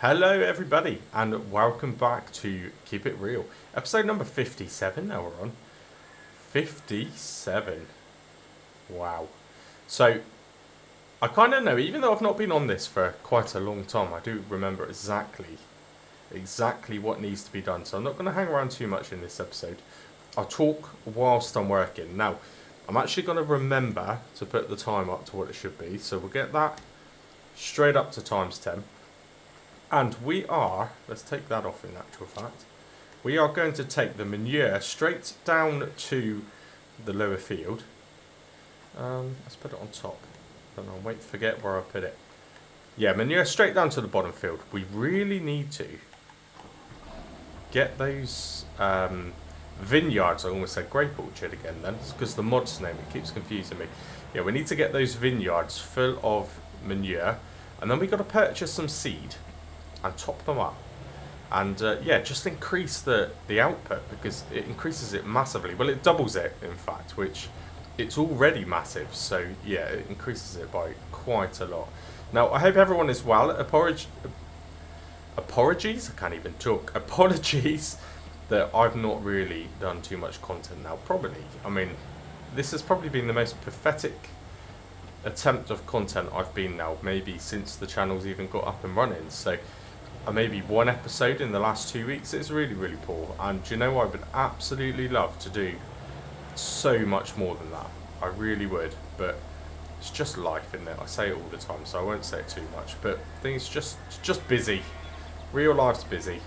Hello, everybody, and welcome back to Keep It Real. Episode number 57 now we're on. 57. Wow. So, I kind of know, even though I've not been on this for quite a long time, I do remember exactly what needs to be done. So I'm not going to hang around too much in this episode. I'll talk whilst I'm working. Now, I'm actually going to remember to put the time up to what it should be. So we'll get that straight up to times 10. And we are, let's take that off in actual fact, we are going to take the manure straight down to the lower field. Let's put it on top. Don't know, wait, forget where I put it. Yeah, manure straight down to the bottom field. We really need to get those vineyards, I almost said grape orchard again then, it's because the mod's name, it keeps confusing me. Yeah, we need to get those vineyards full of manure, and then we've got to purchase some seed and top them up, and yeah, just increase the output, because it increases it massively. Well, it doubles it in fact, which it's already massive, so yeah, it increases it by quite a lot. Now, I hope everyone is well. Apologies, I can't even talk. Apologies that I've not really done too much content now. Probably, I mean, this has probably been the most pathetic attempt of content I've been now, maybe since the channel's even got up and running. So maybe one episode in the last 2 weeks. It's really, really poor. And do you know, I would absolutely love to do so much more than that. I really would. But it's just life, isn't it? I say it all the time, so I won't say it too much. But things just busy. Real life's busy.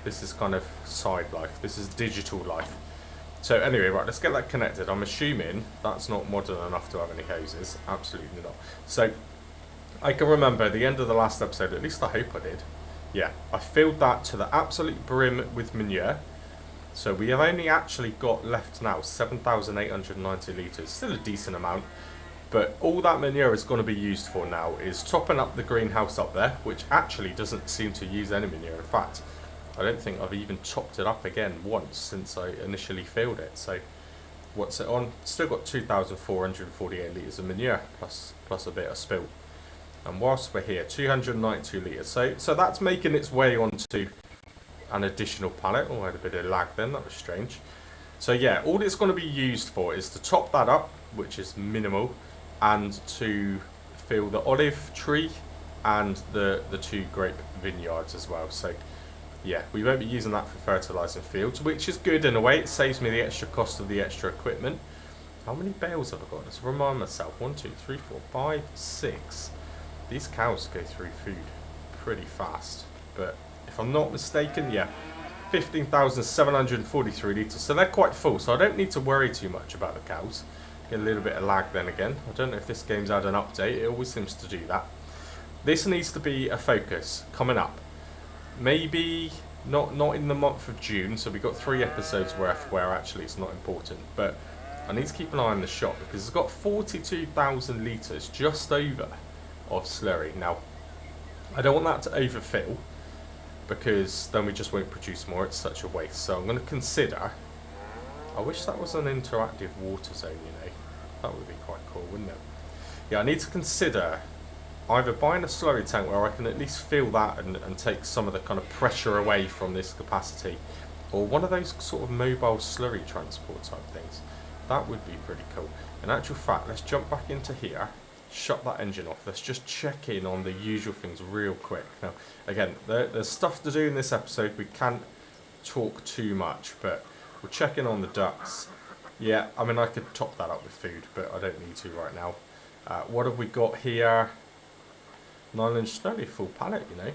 This is kind of side life. This is digital life. So anyway, right, let's get that connected. I'm assuming that's not modern enough to have any hoses. Absolutely not. So I can remember the end of the last episode, at least I hope I did. Yeah, I filled that to the absolute brim with manure. So we have only actually got left now 7,890 litres. Still a decent amount. But all that manure is going to be used for now is topping up the greenhouse up there, which actually doesn't seem to use any manure. In fact, I don't think I've even topped it up again once since I initially filled it. So what's it on? Still got 2,448 litres of manure plus a bit of spill. And whilst we're here, 292 litres. So that's making its way onto an additional pallet. Oh, I had a bit of lag then, that was strange. So yeah, all it's going to be used for is to top that up, which is minimal, and to fill the olive tree and the two grape vineyards as well. So yeah, we won't be using that for fertilising fields, which is good in a way. It saves me the extra cost of the extra equipment. How many bales have I got? Let's remind myself. 1, 2, 3, 4, 5, 6. These cows go through food pretty fast, but if I'm not mistaken, yeah, 15,743 litres, so they're quite full, so I don't need to worry too much about the cows. Get a little bit of lag then again. I don't know if this game's had an update, it always seems to do that. This needs to be a focus coming up. Maybe not in the month of June, so we've got 3 episodes worth where actually it's not important, but I need to keep an eye on the shop because it's got 42,000 litres just over of slurry. Now, I don't want that to overfill because then we just won't produce more. It's such a waste. So I'm going to consider, I wish that was an interactive water zone, you know. That would be quite cool, wouldn't it? Yeah, I need to consider either buying a slurry tank where I can at least fill that and take some of the kind of pressure away from this capacity, or one of those sort of mobile slurry transport type things. That would be pretty cool. In actual fact, let's jump back into here, shut that engine off. Let's just check in on the usual things real quick. Now, again, there's stuff to do in this episode. We can't talk too much, but we'll check in on the ducts. Yeah, I mean, I could top that up with food, but I don't need to right now. What have we got here? 9-inch, nearly a full pallet, you know.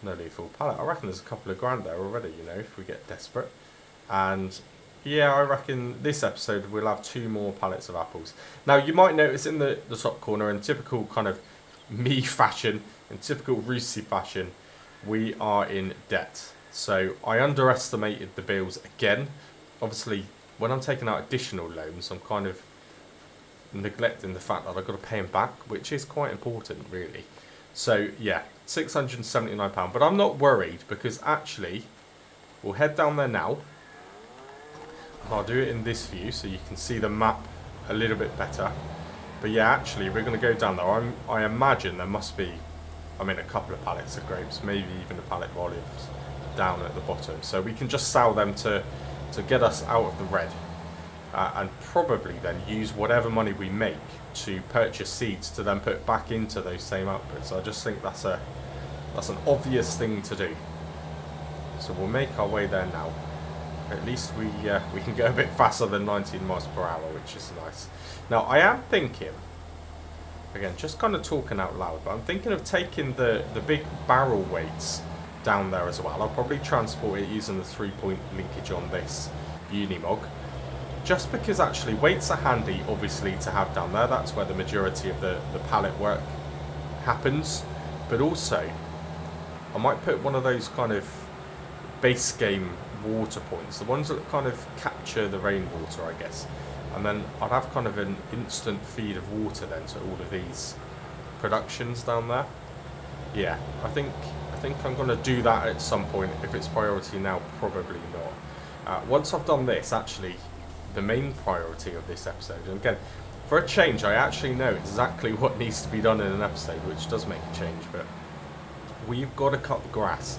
Nearly a full pallet. I reckon there's a couple of grand there already, you know, if we get desperate. And yeah, I reckon this episode we'll have 2 more pallets of apples. Now, you might notice in the top corner, in typical kind of me fashion, in typical Rusey fashion, we are in debt. So I underestimated the bills again. Obviously, when I'm taking out additional loans, I'm kind of neglecting the fact that I've got to pay them back, which is quite important, really. So yeah, £679. But I'm not worried because actually, we'll head down there now. I'll do it in this view so you can see the map a little bit better. But yeah, actually, we're going to go down there. I imagine there must be I mean a couple of pallets of grapes, maybe even a pallet volumes down at the bottom. So we can just sell them to get us out of the red. And probably then use whatever money we make to purchase seeds to then put back into those same outputs. I just think that's an obvious thing to do. So we'll make our way there now. At least we can go a bit faster than 19 miles per hour, which is nice. Now I am thinking, again, just kind of talking out loud, but I'm thinking of taking the big barrel weights down there as well. I'll probably transport it using the 3-point linkage on this Unimog. Just because actually weights are handy, obviously, to have down there. That's where the majority of the pallet work happens. But also, I might put one of those kind of base game water points, the ones that kind of capture the rainwater, I guess. And then I'd have kind of an instant feed of water then to all of these productions down there. Yeah, I think I'm going to do that at some point. If it's priority now, probably not. Once I've done this, actually, the main priority of this episode, and again, for a change, I actually know exactly what needs to be done in an episode, which does make a change, but we've got to cut the grass,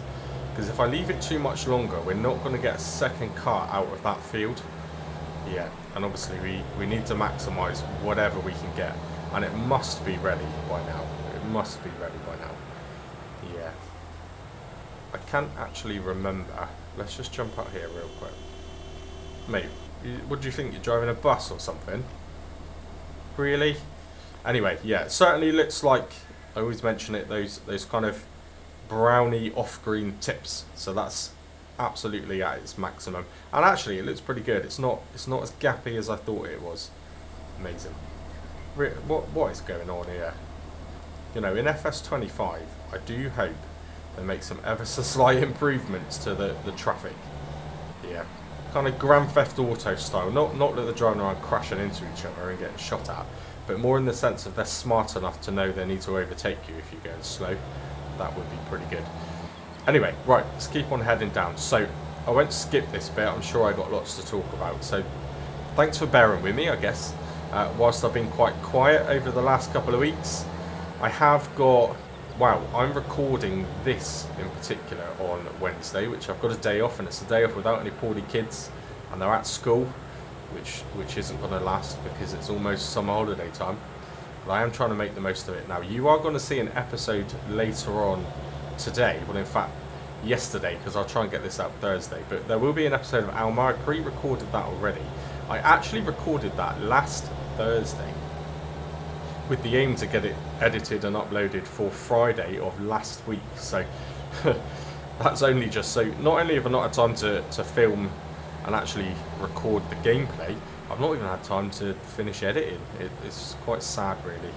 because if I leave it too much longer, we're not going to get a second cut out of that field. Yeah, and obviously we need to maximise whatever we can get, and it must be ready by now. It must be ready by now. Yeah. I can't actually remember. Let's just jump out here real quick. Mate, what do you think? You're driving a bus or something? Really? Anyway, yeah, it certainly looks like, I always mention it, those kind of browny off-green tips. So that's absolutely at its maximum. And actually, it looks pretty good. It's not as gappy as I thought it was. Amazing. What is going on here? You know, in FS25, I do hope they make some ever so slight improvements to the traffic. Yeah. Kind of Grand Theft Auto style, not that they're driving around crashing into each other and getting shot at, but more in the sense of they're smart enough to know they need to overtake you if you're going slow. That would be pretty good. Anyway, right, let's keep on heading down. So I won't skip this bit, I'm sure I got lots to talk about, so thanks for bearing with me, I guess. Whilst I've been quite quiet over the last couple of weeks, I have got, wow, I'm recording this in particular on Wednesday, which I've got a day off, and it's a day off without any poorly kids, and they're at school, which isn't going to last because it's almost summer holiday time. But I am trying to make the most of it. Now, you are going to see an episode later on today, well, in fact, yesterday, because I'll try and get this out Thursday, but there will be an episode of Alma. I pre-recorded that already. I actually recorded that last Thursday, with the aim to get it edited and uploaded for Friday of last week. So that's only just, so not only have I not had time to film and actually record the gameplay, I've not even had time to finish editing. It's quite sad, really.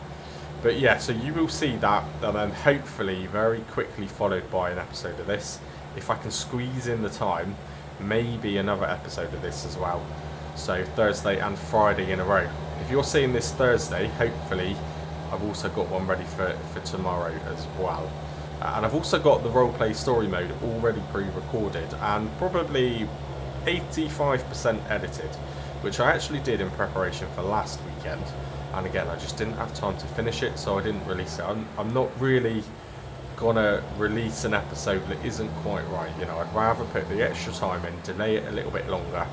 But yeah, so you will see that, and then hopefully very quickly followed by an episode of this. If I can squeeze in the time, maybe another episode of this as well. So Thursday and Friday in a row. If you're seeing this Thursday, hopefully I've also got one ready for tomorrow as well. And I've also got the roleplay story mode already pre-recorded and probably 85% edited, which I actually did in preparation for last weekend. And again, I just didn't have time to finish it, so I didn't release it. I'm not really gonna release an episode that isn't quite right. You know, I'd rather put the extra time in, delay it a little bit longer,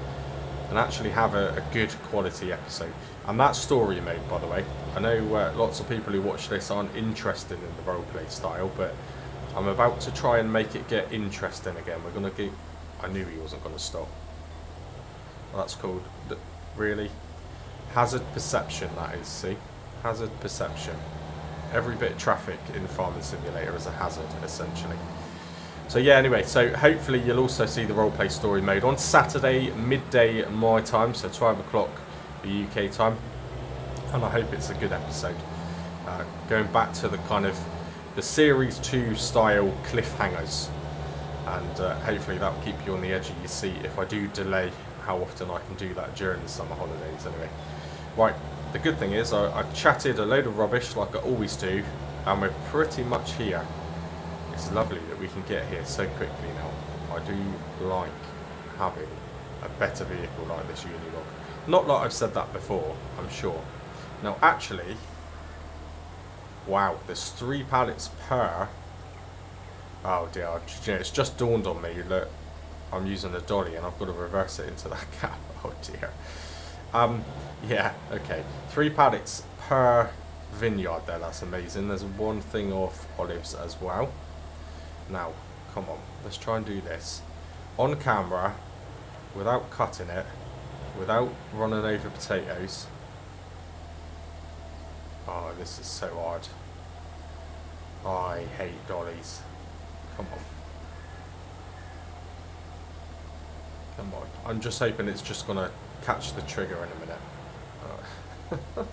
and actually have a good quality episode. And that story mode, by the way, I know lots of people who watch this aren't interested in the roleplay style, but I'm about to try and make it get interesting again. We're gonna get, I knew he wasn't gonna stop. Well, that's called, really? Hazard perception, that is, see? Hazard perception. Every bit of traffic in Farming Simulator is a hazard, essentially. So yeah, anyway, so hopefully you'll also see the roleplay story mode on Saturday, midday my time, so 12 o'clock the UK time. And I hope it's a good episode. Going back to the kind of the Series 2 style cliffhangers. And hopefully that'll keep you on the edge of your seat if I do delay how often I can do that during the summer holidays anyway. Right, the good thing is I've chatted a load of rubbish like I always do, and we're pretty much here. It's lovely that we can get here so quickly now. I do like having a better vehicle like this Unimog. Not like I've said that before, I'm sure. Now actually, wow, there's 3 pallets per Oh dear, it's just dawned on me that I'm using the dolly and I've got to reverse it into that gap. Oh dear. Yeah, okay. 3 paddocks per vineyard there, that's amazing. There's one thing of olives as well. Now, come on, let's try and do this on camera without cutting it, without running over potatoes. Oh, this is so hard. I hate dollies. Come on. Come on. I'm just hoping it's just going to catch the trigger in a minute. Oh.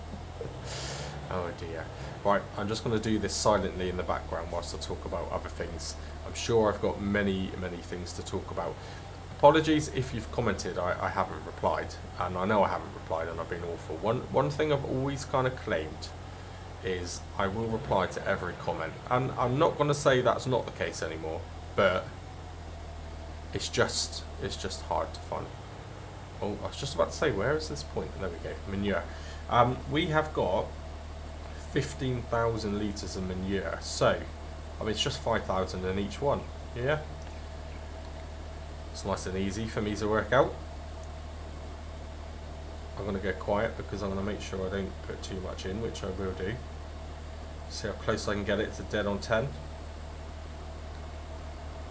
Oh dear. Right, I'm just going to do this silently in the background whilst I talk about other things. I'm sure I've got many things to talk about. Apologies if you've commented, I haven't replied. And I know I haven't replied and I've been awful. One thing I've always kind of claimed is I will reply to every comment. And I'm not going to say that's not the case anymore, but it's just hard to find. Oh, I was just about to say, where is this point? There we go, manure. We have got 15,000 litres of manure, so I mean it's just 5,000 in each one. Yeah, it's nice and easy for me to work out. I'm going to go quiet because I'm going to make sure I don't put too much in, which I will do. See how close I can get it to dead on 10.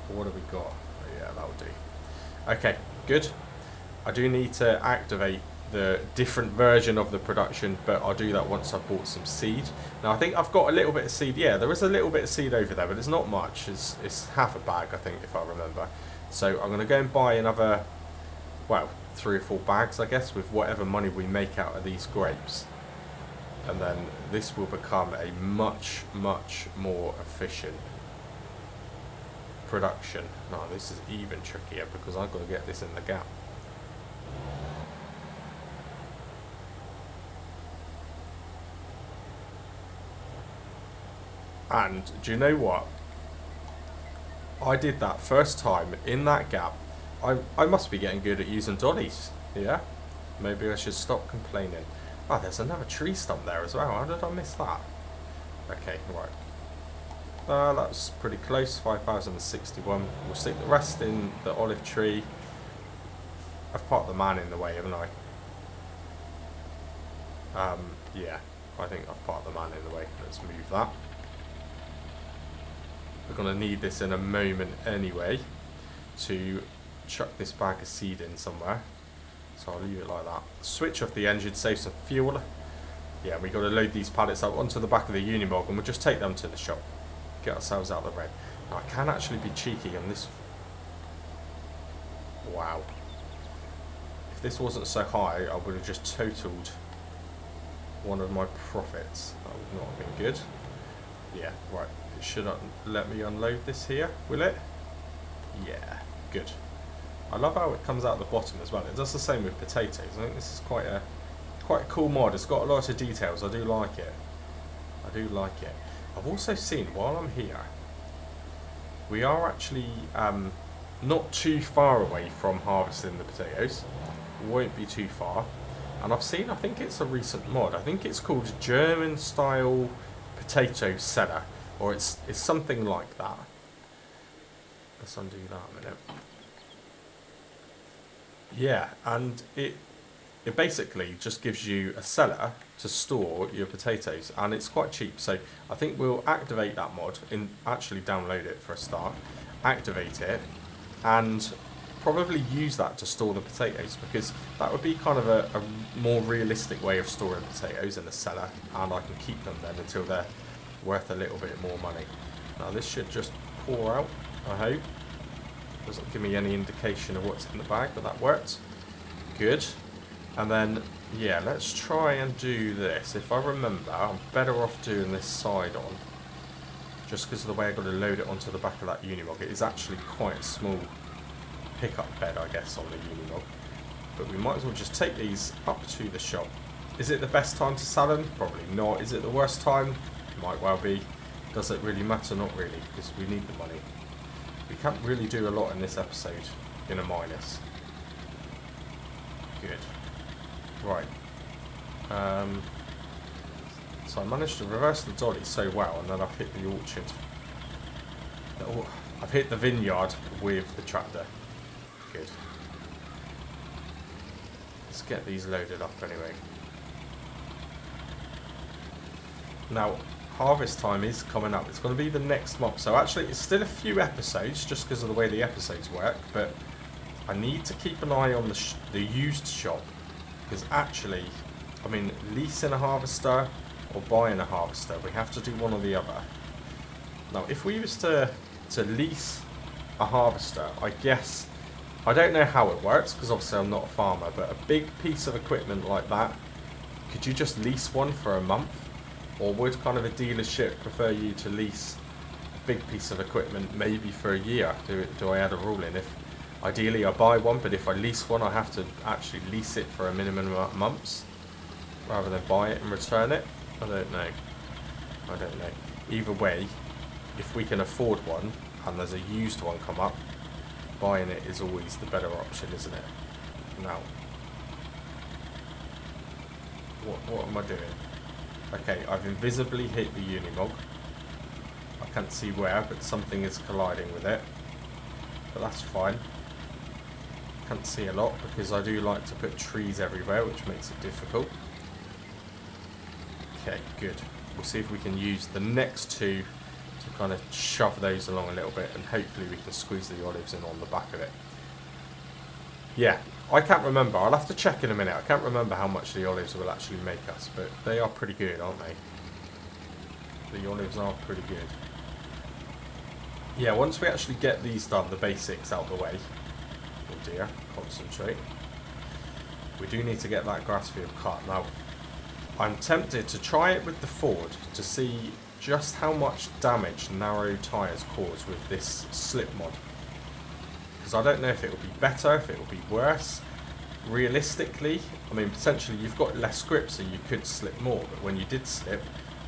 What have we got? Oh, yeah, that'll do. Okay, good. I do need to activate the different version of the production, but I'll do that once I've bought some seed. Now I think I've got a little bit of seed. Yeah, there is a little bit of seed over there, but it's not much. It's half a bag, I think, if I remember. So I'm going to go and buy another, well, 3 or 4 bags, I guess, with whatever money we make out of these grapes. And then this will become a much more efficient production. Now this is even trickier because I've got to get this in the gap. And do you know what? I did that first time in that gap. I must be getting good at using dollies. Yeah? Maybe I should stop complaining. Oh, there's another tree stump there as well. How did I miss that? Okay, right. That's pretty close. 5,061. We'll stick the rest in the olive tree. I've parked the man in the way, haven't I? Yeah. I think I've parked the man in the way. Let's move that. We're going to need this in a moment anyway to chuck this bag of seed in somewhere. So I'll leave it like that. Switch off the engine, save some fuel. Yeah, we've got to load these pallets up onto the back of the Unimog and we'll just take them to the shop. Get ourselves out of the way. Now I can actually be cheeky on this. Wow. If this wasn't so high, I would have just totaled one of my profits. That would not have been good. Yeah, right. It should let me unload this here, will it? Yeah, good. I love how it comes out the bottom as well. It does the same with potatoes. I think this is quite a cool mod. It's got a lot of details. I do like it. I do like it. I've also seen, while I'm here, we are actually not too far away from harvesting the potatoes. Won't be too far. And I've seen, I think it's a recent mod. I think it's called German Style Potato Cellar, or it's something like that. Let's undo that a minute. Yeah, and it basically just gives you a cellar to store your potatoes, and it's quite cheap. So I think we'll activate that mod, actually download it for a start, activate it, and probably use that to store the potatoes, because that would be kind of a more realistic way of storing potatoes in a cellar, and I can keep them then until they're worth a little bit more money. Now this should just pour out, I hope. Doesn't give me any indication of what's in the bag, but that worked. Good. And then, yeah, let's try and do this. If I remember, I'm better off doing this side on, just because of the way I've got to load it onto the back of that Unimog. It is actually quite a small pickup bed, I guess, on the Unimog. But we might as well just take these up to the shop. Is it the best time to sell them? Probably not. Is it the worst time? Might well be. Does it really matter? Not really, because we need the money. We can't really do a lot in this episode in a minus. Good. Right. So I managed to reverse the dolly so well, and then I've hit the orchard. I've hit the vineyard with the tractor. Good. Let's get these loaded up anyway. Now, harvest time is coming up. It's going to be the next month. So actually, it's still a few episodes just because of the way the episodes work. But I need to keep an eye on the used shop. Because actually, I mean, leasing a harvester or buying a harvester, we have to do one or the other. Now, if we was to lease a harvester, I guess, I don't know how it works because obviously I'm not a farmer, but a big piece of equipment like that, could you just lease one for a month? Or would kind of a dealership prefer you to lease a big piece of equipment maybe for a year? Do I add a rule in? If ideally I buy one, but if I lease one, I have to actually lease it for a minimum amount of months rather than buy it and return it? I don't know. I don't know. Either way, if we can afford one and there's a used one come up, buying it is always the better option, isn't it? Now, what am I doing? Okay, I've invisibly hit the Unimog. I can't see where, but something is colliding with it. But that's fine. Can't see a lot because I do like to put trees everywhere, which makes it difficult. Okay, good. We'll see if we can use the next two to kind of shove those along a little bit, and hopefully we can squeeze the olives in on the back of it. Yeah, I can't remember. I'll have to check in a minute. I can't remember how much the olives will actually make us, but they are pretty good, aren't they? The olives are pretty good. Yeah, once we actually get these done, the basics out of the way. Oh dear, concentrate. We do need to get that grass field cut. Now, I'm tempted to try it with the Ford to see just how much damage narrow tyres cause with this slip mod. Because I don't know if it will be better, if it will be worse. Realistically, I mean, potentially you've got less grip, so you could slip more, but when you did slip,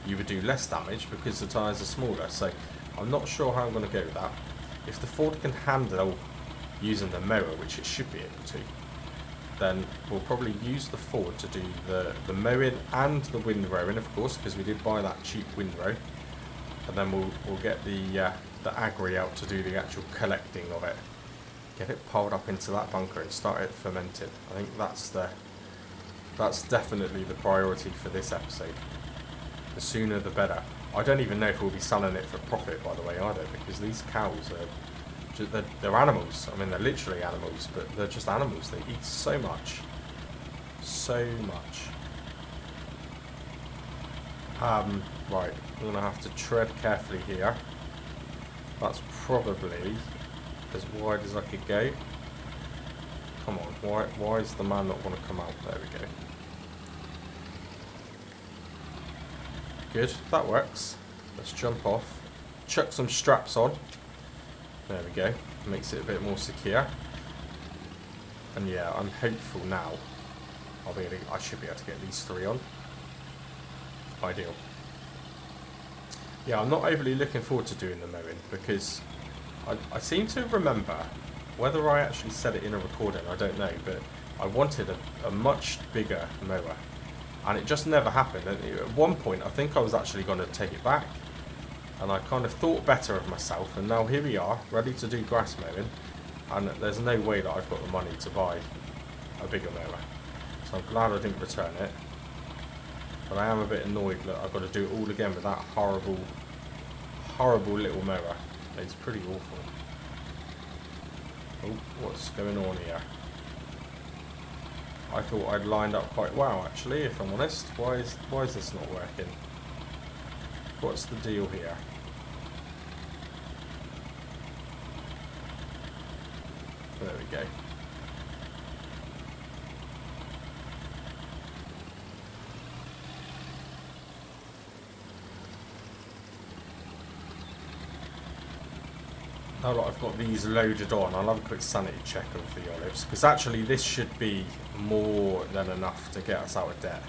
you would do less damage because the tyres are smaller. So I'm not sure how I'm going to go with that. If the Ford can handle using the mower, which it should be able to, then we'll probably use the Ford to do the mowing and the windrowing, of course, because we did buy that cheap windrow. And then we'll get the agri out to do the actual collecting of it. Get it piled up into that bunker and start it fermenting. I think that's definitely the priority for this episode. The sooner the better. I don't even know if we'll be selling it for profit, by the way, either, because these cows are they're animals. I mean, they're literally animals, but they're just animals. They eat so much. So much. Right, I'm going to have to tread carefully here. That's probably as wide as I could go. Come on, why is the man not want to come out? There we go. Good, that works. Let's jump off. Chuck some straps on. There we go. Makes it a bit more secure. And yeah, I'm hopeful now. I should be able to get these three on. Ideal. Yeah, I'm not overly looking forward to doing the mowing because I seem to remember, whether I actually said it in a recording, I don't know, but I wanted a much bigger mower. And it just never happened. And at one point, I think I was actually going to take it back. And I kind of thought better of myself. And now here we are, ready to do grass mowing. And there's no way that I've got the money to buy a bigger mower. So I'm glad I didn't return it. But I am a bit annoyed that I've got to do it all again with that horrible, horrible little mower. It's pretty awful. Oh, what's going on here? I thought I'd lined up quite well, actually, if I'm honest. Why is this not working? What's the deal here? There we go. Now that I've got these loaded on, I'll have a quick sanity check of the olives, because actually this should be more than enough to get us out of debt.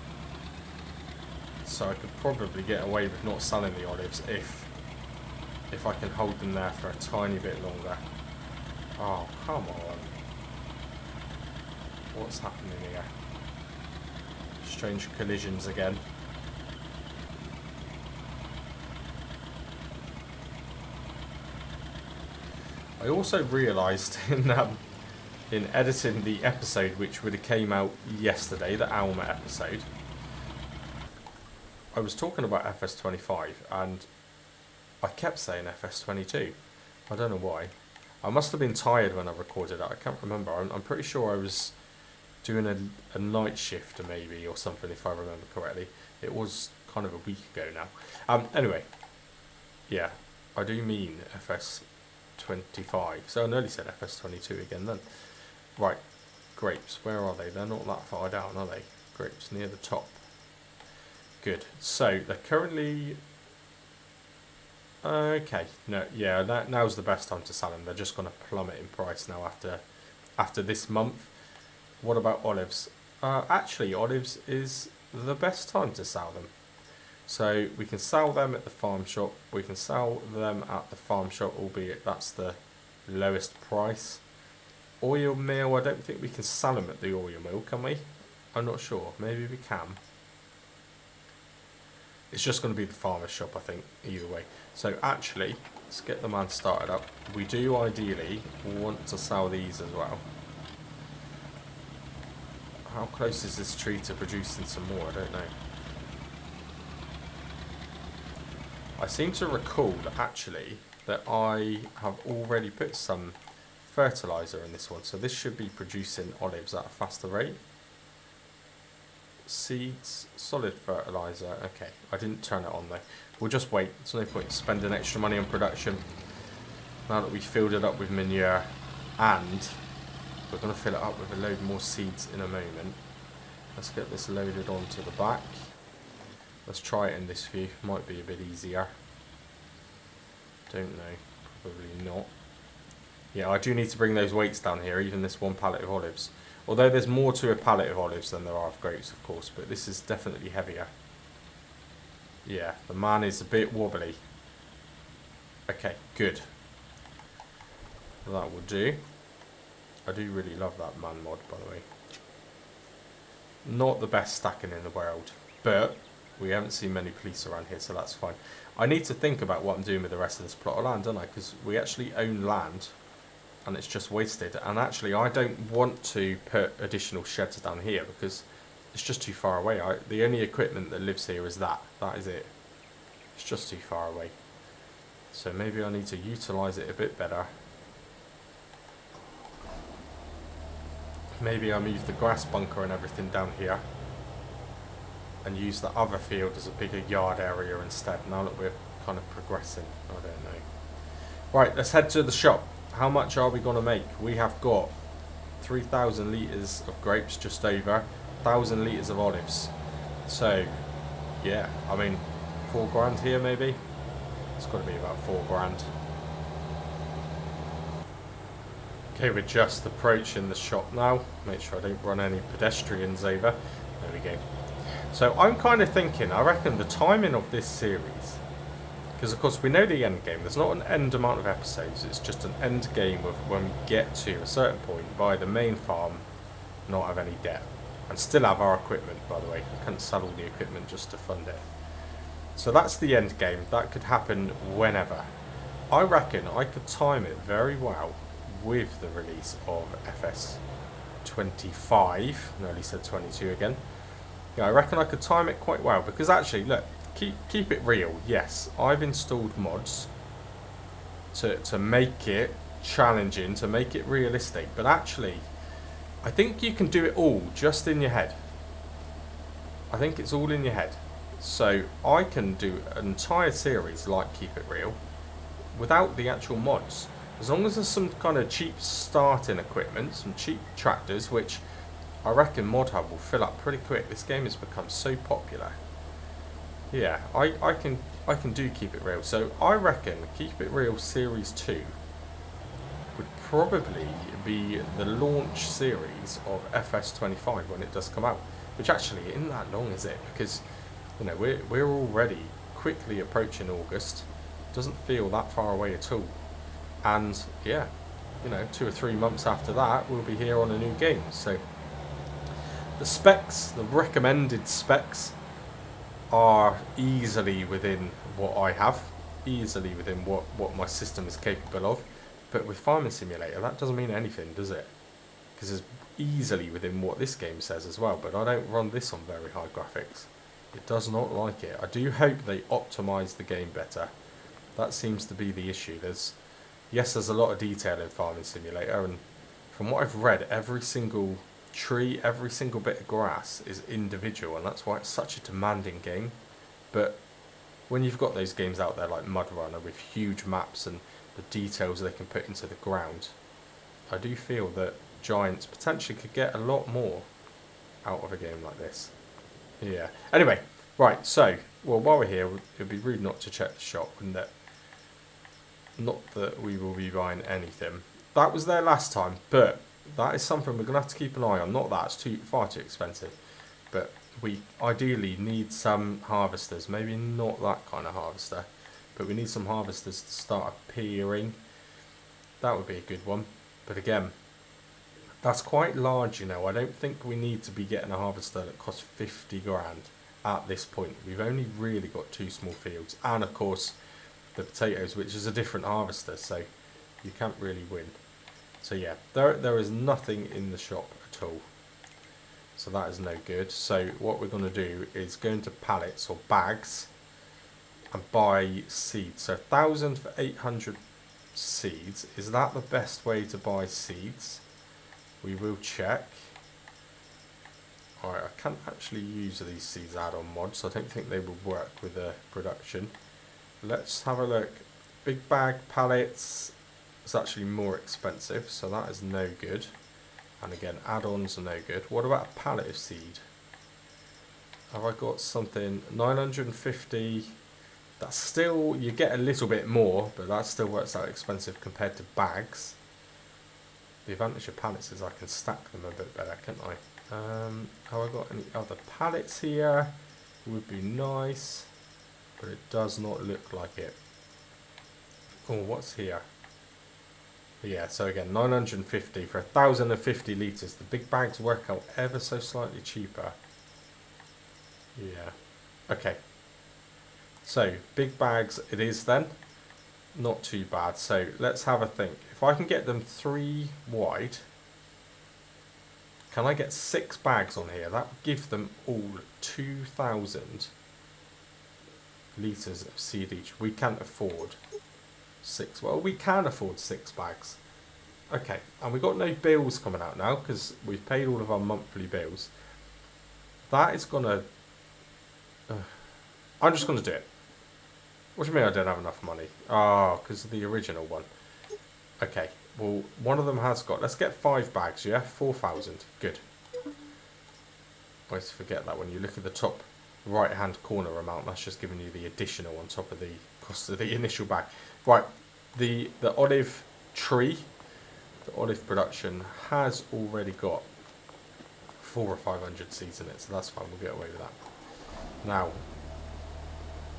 So I could probably get away with not selling the olives if I can hold them there for a tiny bit longer. Oh, come on. What's happening here? Strange collisions again. I also realised in editing the episode, which would have came out yesterday, the Alma episode, I was talking about FS25 and I kept saying FS22. I don't know why. I must have been tired when I recorded it. I can't remember. I'm pretty sure I was doing a night shift maybe or something, if I remember correctly. It was kind of a week ago now. Anyway, yeah, I do mean FS25. So I nearly said FS22 again then. Right, grapes. Where are they? They're not that far down, are they? Grapes near the top. Good. So they're currently... Okay. No, yeah, now's the best time to sell them. They're just going to plummet in price now after this month. What about olives? Actually, olives is the best time to sell them. So we can sell them at the farm shop. We can sell them at the farm shop, albeit that's the lowest price. Oil mill, I don't think we can sell them at the oil mill, can we? I'm not sure. Maybe we can. It's just going to be the farmer's shop, I think, either way. So actually, let's get the man started up. We do ideally want to sell these as well. How close is this tree to producing some more? I don't know. I seem to recall actually that I have already put some fertilizer in this one. So this should be producing olives at a faster rate. Seeds, solid fertilizer. Okay, I didn't turn it on though. We'll just wait. There's no point spending extra money on production now that we filled it up with manure, and we're going to fill it up with a load more seeds in a moment. Let's get this loaded onto the back. Let's try it in this view. Might be a bit easier. Don't know. Probably not. Yeah, I do need to bring those weights down here, even this one pallet of olives. Although there's more to a pallet of olives than there are of grapes, of course, but this is definitely heavier. Yeah, the man is a bit wobbly. Okay, good. That will do. I do really love that man mod, by the way. Not the best stacking in the world, but we haven't seen many police around here, so that's fine. I need to think about what I'm doing with the rest of this plot of land, don't I? Because we actually own land, and it's just wasted. And actually, I don't want to put additional sheds down here because it's just too far away. The only equipment that lives here is that. That is it. It's just too far away. So maybe I need to utilise it a bit better. Maybe I move the grass bunker and everything down here and use the other field as a bigger yard area instead, now that we're kind of progressing. I don't know. Right, let's head to the shop. How much are we going to make? We have got 3,000 litres of grapes, just over 1,000 litres of olives. So, yeah, I mean, 4 grand here maybe? It's got to be about 4 grand. Okay, we're just approaching the shop now. Make sure I don't run any pedestrians over. There we go. So I'm kind of thinking, I reckon the timing of this series, because of course we know the end game, there's not an end amount of episodes, it's just an end game of when we get to a certain point, buy the main farm, not have any debt, and still have our equipment, by the way. I can't sell all the equipment just to fund it. So that's the end game. That could happen whenever. I reckon I could time it very well with the release of FS25. Nearly said 22 again. Yeah, I reckon I could time it quite well, because actually, look, keep it real. Yes, I've installed mods to make it challenging, to make it realistic, but actually, I think you can do it all just in your head. I think it's all in your head. So I can do an entire series like Keep It Real without the actual mods. As long as there's some kind of cheap starting equipment, some cheap tractors, which I reckon Mod Hub will fill up pretty quick. This game has become so popular. Yeah, I can do Keep It Real. So I reckon Keep It Real Series 2 would probably be the launch series of FS25 when it does come out. Which actually isn't that long, is it? Because, you know, we're already quickly approaching August. Doesn't feel that far away at all. And yeah, you know, 2 or 3 months after that, we'll be here on a new game. So the specs, the recommended specs, are easily within what I have, easily within what my system is capable of. But with Farming Simulator, that doesn't mean anything, does it? Because it's easily within what this game says as well, but I don't run this on very high graphics. It does not like it. I do hope they optimise the game better. That seems to be the issue. Yes, there's a lot of detail in Farming Simulator, and from what I've read, every single tree, every single bit of grass is individual, and that's why it's such a demanding game. But when you've got those games out there like Mud Runner with huge maps and the details they can put into the ground, I do feel that Giants potentially could get a lot more out of a game like this. Yeah. Anyway, right, so, well, while we're here, it would be rude not to check the shop, wouldn't it? Not that we will be buying anything. That was there last time, but that is something we're going to have to keep an eye on. Not that, it's far too expensive. But we ideally need some harvesters. Maybe not that kind of harvester, but we need some harvesters to start appearing. That would be a good one. But again, that's quite large, you know. I don't think we need to be getting a harvester that costs 50 grand at this point. We've only really got 2 small fields. And of course, the potatoes, which is a different harvester, so you can't really win. So yeah, there is nothing in the shop at all. So that is no good. So what we're going to do is go into pallets or bags and buy seeds. So 1,000 for 800 seeds. Is that the best way to buy seeds? We will check. Alright, I can't actually use these seeds add-on mods, so I don't think they will work with the production. Let's have a look. Big bag pallets is actually more expensive, so that is no good. And again, add-ons are no good. What about a pallet of seed? Have I got something? 950. That's still, you get a little bit more, but that still works out expensive compared to bags. The advantage of pallets is I can stack them a bit better, can't I? Have I got any other pallets here? Would be nice, but it does not look like it. Oh, what's here? Yeah, so again, 950 for 1,050 litres. The big bags work out ever so slightly cheaper. Yeah. Okay. So, big bags it is then. Not too bad. So, let's have a think. If I can get them 3 wide, can I get 6 bags on here? That would give them all 2,000 litres of seed each. We can't afford 6. Well, we can afford 6 bags. Okay, and we've got no bills coming out now because we've paid all of our monthly bills. That is going to... I'm just going to do it. What do you mean I don't have enough money? Oh, because of the original one. Okay, well, one of them has got... Let's get 5 bags, yeah? 4,000. Good. I always forget that when you look at the top right-hand corner amount, that's just giving you the additional on top of the cost of the initial bag. Right, the olive tree, the olive production has already got 400 or 500 seeds in it, so that's fine, we'll get away with that. Now,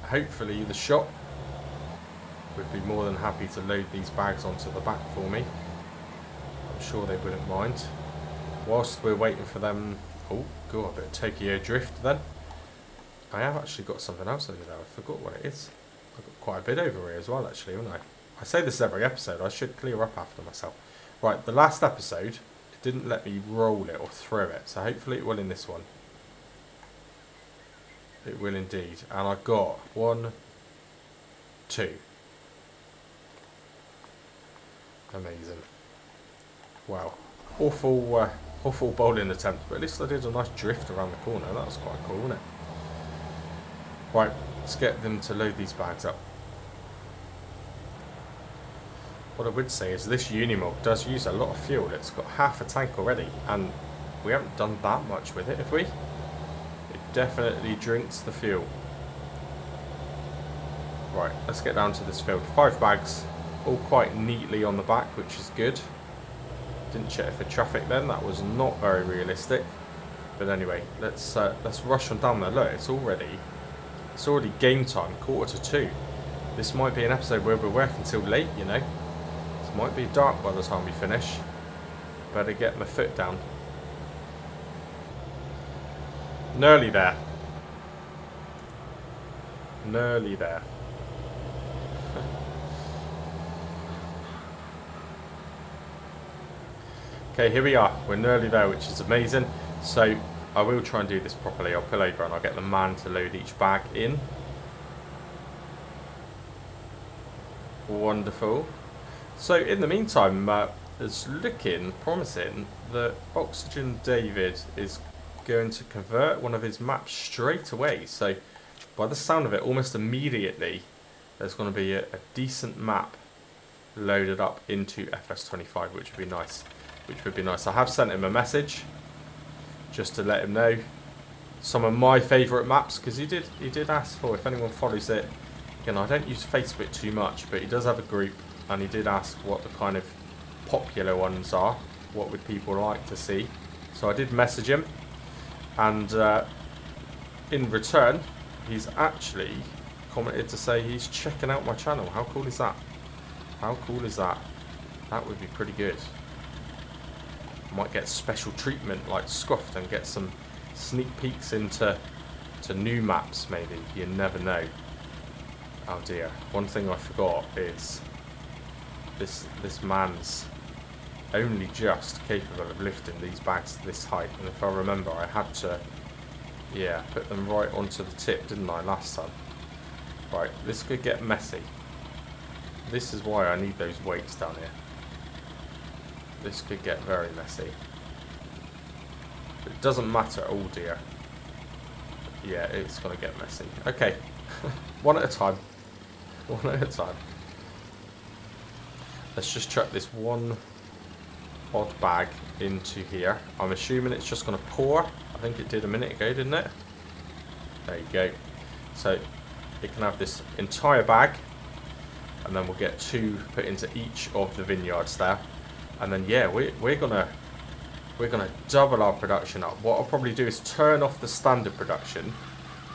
hopefully the shop would be more than happy to load these bags onto the back for me. I'm sure they wouldn't mind. Whilst we're waiting for them... Oh, go a bit of Tokyo Drift then. I have actually got something else over there. I forgot what it is. I've got quite a bit over here as well, actually, haven't I? I say this every episode. I should clear up after myself. Right, the last episode, it didn't let me roll it or throw it. So hopefully it will in this one. It will indeed. And I got 1, 2. Amazing. Wow. Awful bowling attempt. But at least I did a nice drift around the corner. That was quite cool, wasn't it? Right, let's get them to load these bags up. What I would say is this Unimog does use a lot of fuel. It's got half a tank already, and we haven't done that much with it, have we? It definitely drinks the fuel. Right, let's get down to this field. 5 bags, all quite neatly on the back, which is good. Didn't check for traffic then, that was not very realistic. But anyway, let's rush on down there. Look, it's already game time, 1:45. This might be an episode where we're working till late, you know. It might be dark by the time we finish. Better get my foot down. Nearly there. Nearly there. Okay, here we are. We're nearly there, which is amazing. So I will try and do this properly. I'll pull over and I'll get the man to load each bag in. Wonderful. So in the meantime, it's looking promising that Oxygen David is going to convert one of his maps straight away. So by the sound of it, almost immediately, there's going to be a decent map loaded up into FS25, which would be nice. I have sent him a message just to let him know some of my favourite maps, because he did ask for, if anyone follows it. Again, I don't use Facebook too much, but he does have a group, and he did ask what the kind of popular ones are. What would people like to see? So I did message him, and in return, he's actually commented to say he's checking out my channel. How cool is that? How cool is that? That would be pretty good. Might get special treatment like Scruffed and get some sneak peeks into new maps maybe. You never know. Oh dear. One thing I forgot is this man's only just capable of lifting these bags to this height, and if I remember, I had to put them right onto the tip, didn't I, last time? Right, this could get messy. This is why I need those weights down here. This could get very messy. It doesn't matter. Oh dear. Yeah, it's going to get messy. Okay. One at a time. One at a time. Let's just chuck this one odd bag into here. I'm assuming it's just going to pour. I think it did a minute ago, didn't it? There you go. So it can have this entire bag, and then we'll get 2 put into each of the vineyards there. And then yeah, we're gonna double our production up. What I'll probably do is turn off the standard production,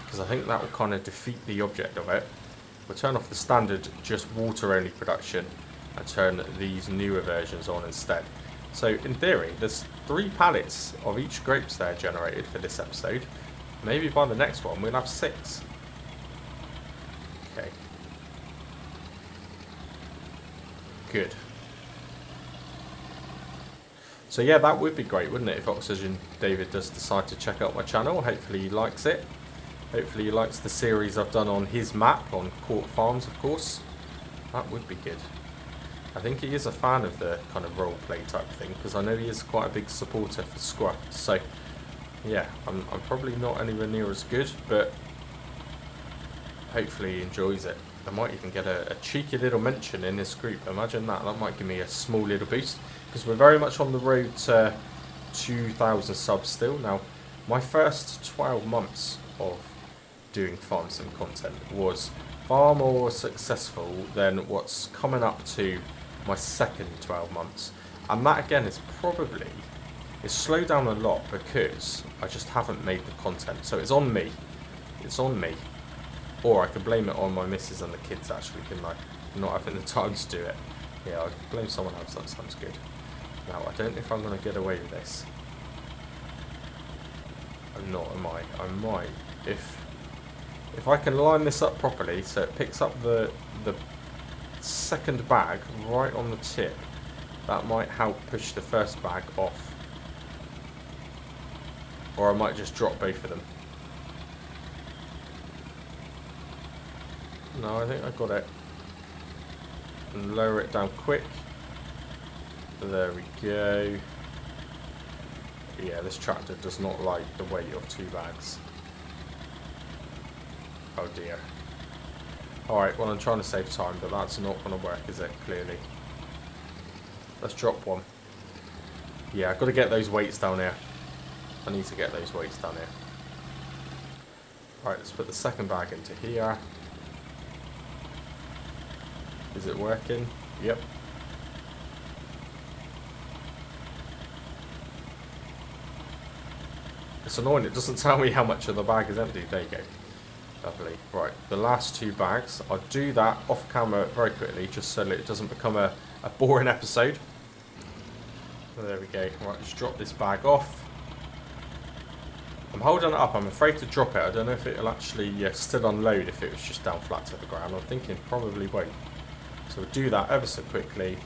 because I think that will kind of defeat the object of it. We'll turn off the standard, just water only production, and turn these newer versions on instead. So in theory, there's 3 pallets of each grapes there generated for this episode. Maybe by the next one we'll have 6. Okay. Good. So yeah, that would be great, wouldn't it, if Oxygen David does decide to check out my channel. Hopefully he likes it. Hopefully he likes the series I've done on his map, on Court Farms, of course. That would be good. I think he is a fan of the kind of roleplay type thing, because I know he is quite a big supporter for Scruff. So yeah, I'm probably not anywhere near as good, but hopefully he enjoys it. I might even get a cheeky little mention in this group. Imagine that. That might give me a small little boost, because we're very much on the road to 2,000 subs still. Now, my first 12 months of doing farm sim content was far more successful than what's coming up to my second 12 months. And that again is probably, it's slowed down a lot because I just haven't made the content. So it's on me. It's on me. Or I could blame it on my missus and the kids, actually, couldn't I? Not having the time to do it. Yeah, I'd blame someone else. That sounds good. Now, I don't know if I'm going to get away with this. I'm not, am I? I might. If I can line this up properly, so it picks up the second bag right on the tip, that might help push the first bag off. Or I might just drop both of them. No, I think I got it. And lower it down quick. There we go. Yeah, this tractor does not like the weight of 2 bags. Oh dear. Alright, well I'm trying to save time, but that's not going to work, is it? Clearly. Let's drop one. Yeah, I've got to get those weights down here. I need to get those weights down here. Alright, let's put the second bag into here. Is it working? Yep. It's annoying, it doesn't tell me how much of the bag is empty. There you go. Lovely. Right, the last 2 bags. I'll do that off camera very quickly, just so that it doesn't become a boring episode. There we go. Right, just drop this bag off. I'm holding it up. I'm afraid to drop it. I don't know if it'll actually still unload if it was just down flat to the ground. I'm thinking probably won't. So we'll do that ever so quickly.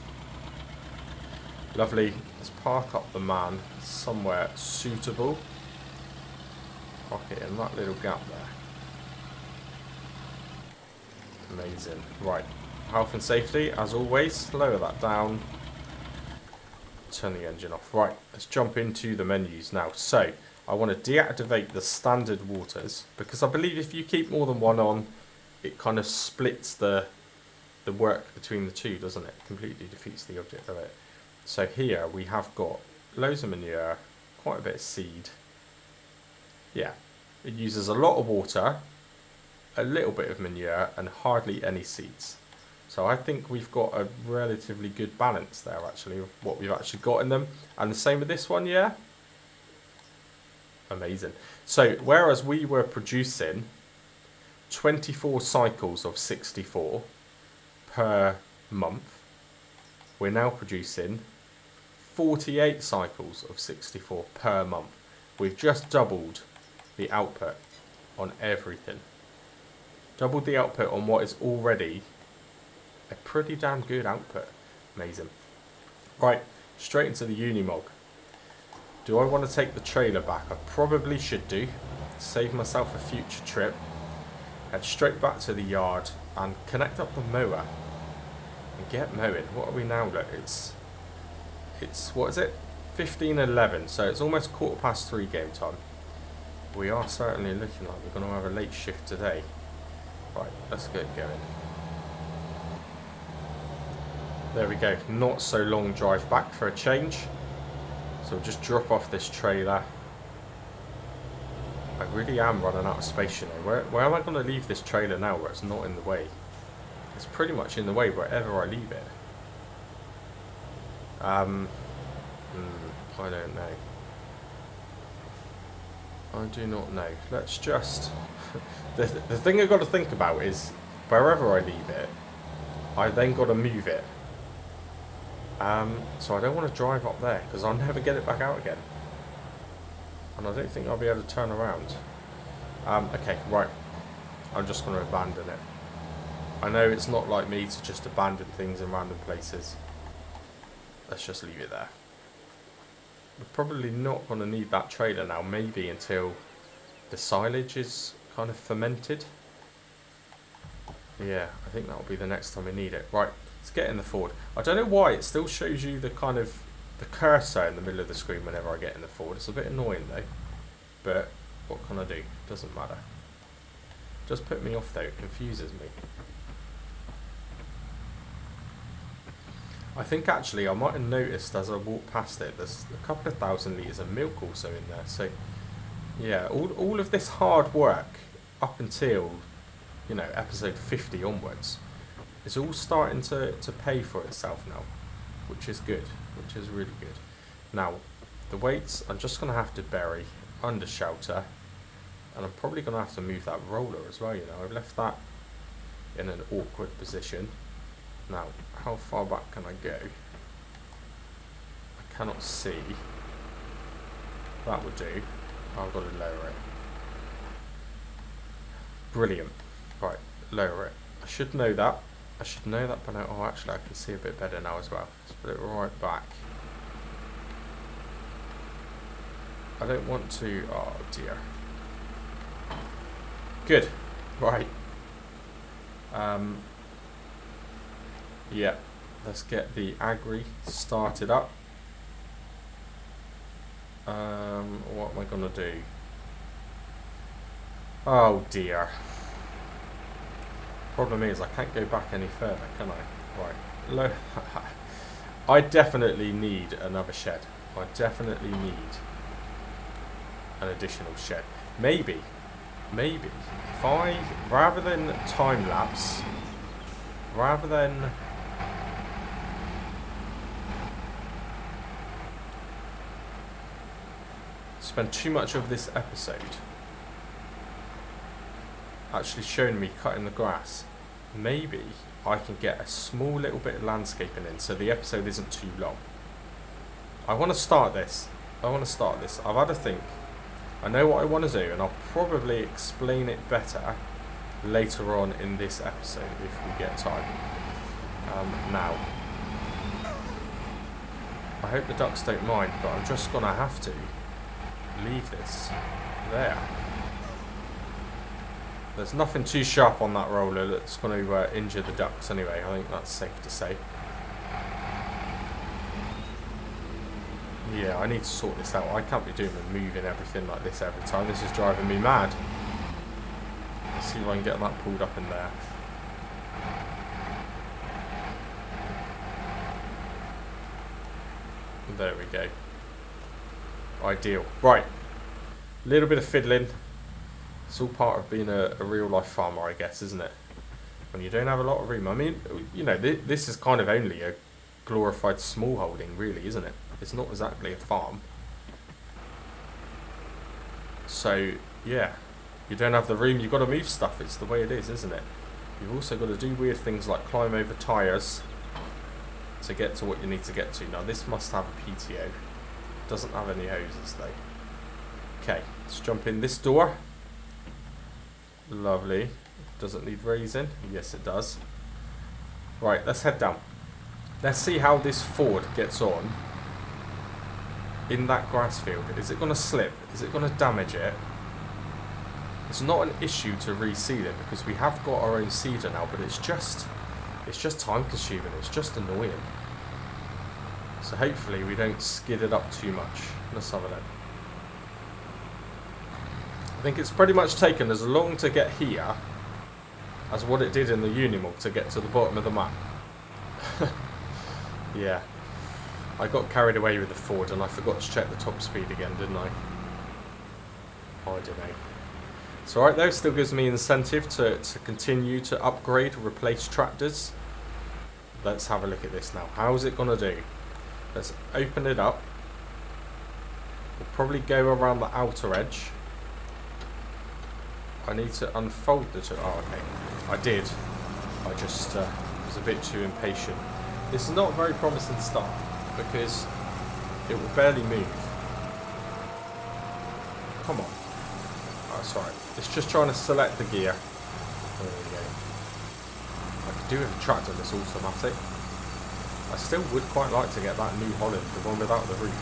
Lovely. Let's park up the man somewhere suitable. Park it in that little gap there. Amazing. Right. Health and safety, as always. Lower that down. Turn the engine off. Right. Let's jump into the menus now. So, I want to deactivate the standard waters, because I believe if you keep more than one on, it kind of splits the work between the two, doesn't it? Completely defeats the object of it. So here we have got loads of manure, quite a bit of seed. Yeah, it uses a lot of water, a little bit of manure, and hardly any seeds. So I think we've got a relatively good balance there, actually, of what we've actually got in them. And the same with this one, yeah? Amazing. So whereas we were producing 24 cycles of 64 per month, we're now producing 48 cycles of 64 per month. We've just doubled the output on everything. Doubled the output on what is already a pretty damn good output. Amazing. Right, straight into the Unimog. Do I want to take the trailer back? I probably should do. Save myself a future trip. Head straight back to the yard and connect up the mower. And get mowing. What are we now? Look, it's what is it? 15:11. So it's almost 3:15 game time. We are certainly looking like we're going to have a late shift today. Right, let's get going. There we go. Not so long drive back for a change. So we'll just drop off this trailer. I really am running out of space, you know. Where am I going to leave this trailer now where it's not in the way? It's pretty much in the way wherever I leave it. I don't know. I do not know. Let's just... the thing I've got to think about is wherever I leave it, I then got to move it. So I don't want to drive up there because I'll never get it back out again. And I don't think I'll be able to turn around. Okay, right. I'm just going to abandon it. I know it's not like me to just abandon things in random places. Let's just leave it there. We're probably not going to need that trailer now, maybe until the silage is kind of fermented. Yeah, I think that'll be the next time we need it. Right, let's get in the Ford. I don't know why it still shows you the kind of the cursor in the middle of the screen whenever I get in the Ford. It's a bit annoying though, but what can I do? Doesn't matter. Just put me off though, it confuses me. I think actually I might have noticed as I walked past it, there's a couple of 1,000 litres of milk also in there. So yeah, all of this hard work up until, you know, episode 50 onwards, it's all starting to pay for itself now, which is good, which is really good. Now, the weights I'm just going to have to bury under shelter, and I'm probably going to have to move that roller as well, you know. I've left that in an awkward position. Now, how far back can I go? I cannot see. That would do. I've got to lower it. Brilliant. Right, lower it. I should know that. I should know that, but oh, actually I can see a bit better now as well. Let's put it right back. I don't want to... Oh, dear. Good. Right. Yeah, let's get the agri started up. What am I going to do? Oh dear. Problem is I can't go back any further, can I? Right. I definitely need another shed. I definitely need an additional shed. Maybe, if I, rather than time lapse, rather than spend too much of this episode actually showing me cutting the grass, maybe I can get a small little bit of landscaping in so the episode isn't too long. I want to start this. I've had a think. I know what I want to do, and I'll probably explain it better later on in this episode if we get time. Now, I hope the ducks don't mind, but I'm just going to have to leave this there. There's nothing too sharp on that roller that's going to injure the ducks anyway. I think that's safe to say. Yeah, I need to sort this out. I can't be doing and moving everything like this every time. This is driving me mad. Let's see if I can get that pulled up in there. There we go. Ideal. Right. A little bit of fiddling. It's all part of being a real life farmer, I guess, isn't it? When you don't have a lot of room. I mean, you know, this is kind of only a glorified small holding, really, isn't it? It's not exactly a farm. So, yeah. You don't have the room, you've got to move stuff. It's the way it is, isn't it? You've also got to do weird things like climb over tyres to get to what you need to get to. Now, this must have a PTO. Doesn't have any hoses, though. Okay, let's jump in this door. Lovely. Doesn't need raising. Yes, it does. Right, let's head down. Let's see how this Ford gets on in that grass field. Is it going to slip? Is it going to damage it? It's not an issue to reseed it because we have got our own seeder now, but it's just time consuming. It's just annoying. So hopefully we don't skid it up too much. Let's have a look. I think it's pretty much taken as long to get here as what it did in the Unimog to get to the bottom of the map. Yeah. I got carried away with the Ford and I forgot to check the top speed again, didn't I? I don't know. It's alright though, still gives me incentive to continue to upgrade, replace tractors. Let's have a look at this now. How's it going to do? Let's open it up. We'll probably go around the outer edge. I need to unfold the two. Oh, okay. I did. I just was a bit too impatient. This is not a very promising start because it will barely move. Come on. Oh, sorry. It's just trying to select the gear. There we go. I could do with a tractor that's automatic. I still would quite like to get that New Holland, the one without the roof.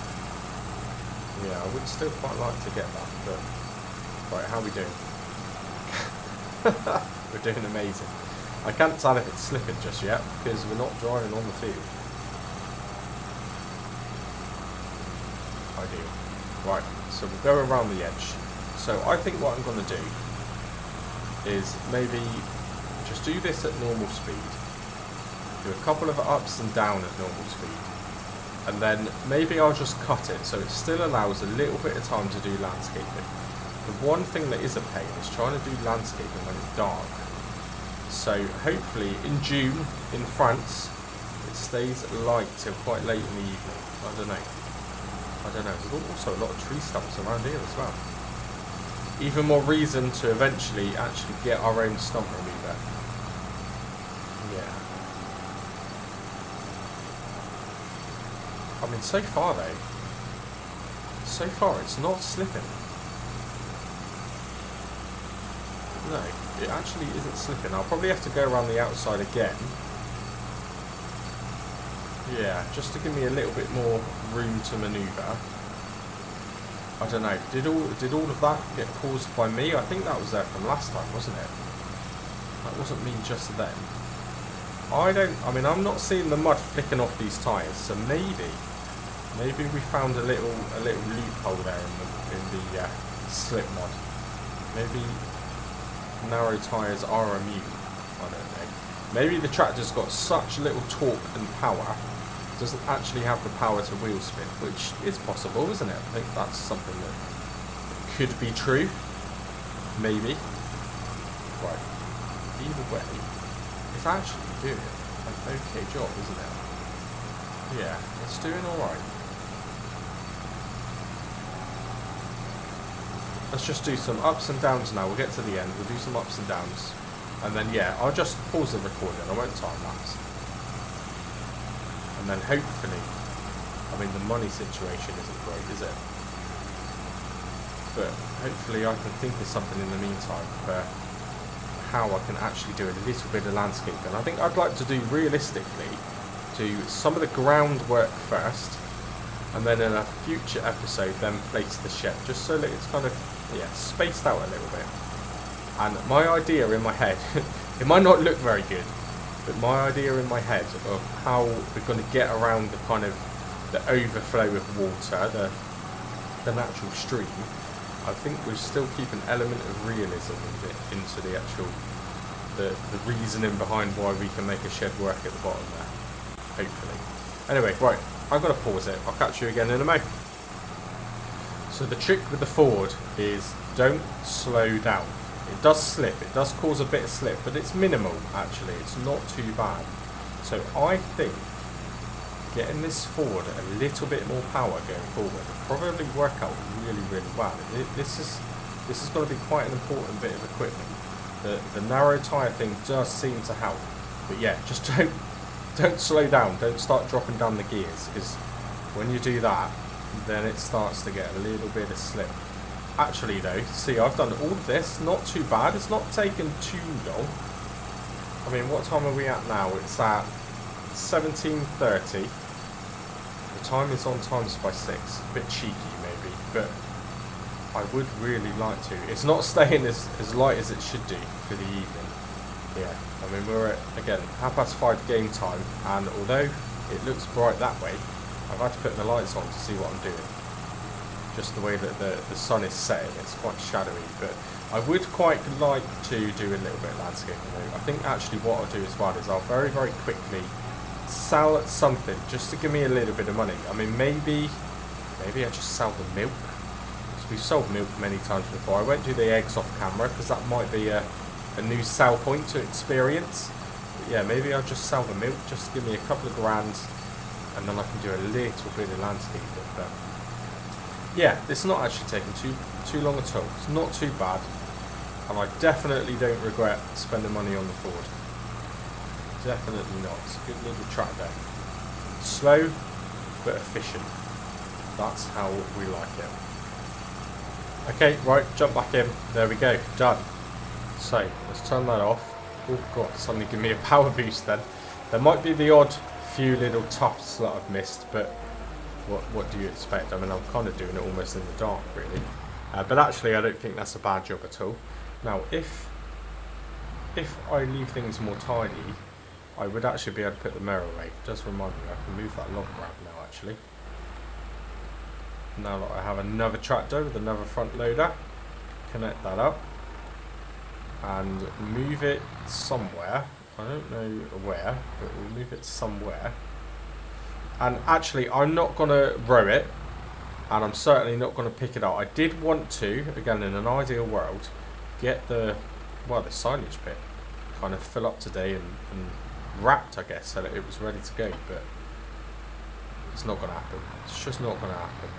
Yeah, I would still quite like to get that, but... Right, how are we doing? We're doing amazing. I can't tell if it's slipping just yet, because we're not driving on the field. Ideal. Right, so we'll go around the edge. So I think what I'm going to do is maybe just do this at normal speed. Do a couple of ups and down at normal speed. And then maybe I'll just cut it so it still allows a little bit of time to do landscaping. The one thing that is a pain is trying to do landscaping when it's dark. So hopefully in June in France it stays light till quite late in the evening. I don't know. There's also a lot of tree stumps around here as well. Even more reason to eventually actually get our own stump remover. Yeah. I mean, so far it's not slipping. No, it actually isn't slipping. I'll probably have to go around the outside again. Yeah, just to give me a little bit more room to manoeuvre. I don't know. Did all of that get caused by me? I think that was there from last time, wasn't it? That wasn't me just then. I'm not seeing the mud flicking off these tyres, so maybe we found a little loophole there in the slip mod. Maybe narrow tyres are immune. I don't know. Maybe the tractor's got such little torque and power, it doesn't actually have the power to wheel spin, which is possible, isn't it? I think that's something that could be true. Maybe. Right. Either way, it's actually doing an okay job, isn't it? Yeah, it's doing alright. Let's just do some ups and downs now. We'll get to the end. We'll do some ups and downs. And then, yeah, I'll just pause the recording. I won't time lapse. And then hopefully, I mean, the money situation isn't great, is it? But hopefully I can think of something in the meantime for how I can actually do a little bit of landscaping. I think I'd like to do, realistically, do some of the groundwork first, and then in a future episode then place the shed, just so that it's kind of, yeah, spaced out a little bit. And my idea in my head, it might not look very good, but my idea in my head of how we're going to get around the kind of the overflow of water, the natural stream, I think we'll still keep an element of realism into the actual, the reasoning behind why we can make a shed work at the bottom there, hopefully. Anyway, right, I'm going to pause it. I'll catch you again in a moment. So the trick with the Ford is don't slow down. It does slip, it does cause a bit of slip, but it's minimal actually, it's not too bad. So I think getting this Ford a little bit more power going forward will probably work out really, really well. This is going to be quite an important bit of equipment. The narrow tyre thing does seem to help, but yeah, just don't slow down, don't start dropping down the gears, because when you do that, then it starts to get a little bit of slip. Actually though, see, I've done all of this, not too bad, it's not taken too long. I mean, what time are we at now? It's at 17:30. The time is on times by 6, a bit cheeky maybe, but I would really like to. It's not staying as light as it should do for the evening. Yeah, I mean, we're at, again, 5:30 game time, and although it looks bright that way, I've had to put the lights on to see what I'm doing. Just the way that the sun is setting, it's quite shadowy, but I would quite like to do a little bit of landscaping though. I think actually what I'll do as well is I'll very, very quickly sell something just to give me a little bit of money. I mean, maybe I just sell the milk. Because we've sold milk many times before. I won't do the eggs off camera because that might be a new sell point to experience. But yeah, maybe I'll just sell the milk, just to give me a couple of grand, and then I can do a little bit of landscaping. But yeah, it's not actually taking too long at all. It's not too bad, and I definitely don't regret spending money on the Ford. Definitely not. It's a good little track there. Slow but efficient. That's how we like it. Okay, right, jump back in. There we go, done. So let's turn that off. Oh god, suddenly give me a power boost then. There might be the odd few little tufts that I've missed, but what do you expect? I mean, I'm kind of doing it almost in the dark, really. But actually, I don't think that's a bad job at all. Now, if I leave things more tidy, I would actually be able to put the mirror away. It does remind me, I can move that log grab now, actually. Now that I have another tractor with another front loader, connect that up and move it somewhere. I don't know where, but we'll move it somewhere. And actually, I'm not going to row it, and I'm certainly not going to pick it up. I did want to, again, in an ideal world, get the silage bit kind of fill up today and wrapped, I guess, so that it was ready to go, but it's not going to happen. It's just not going to happen.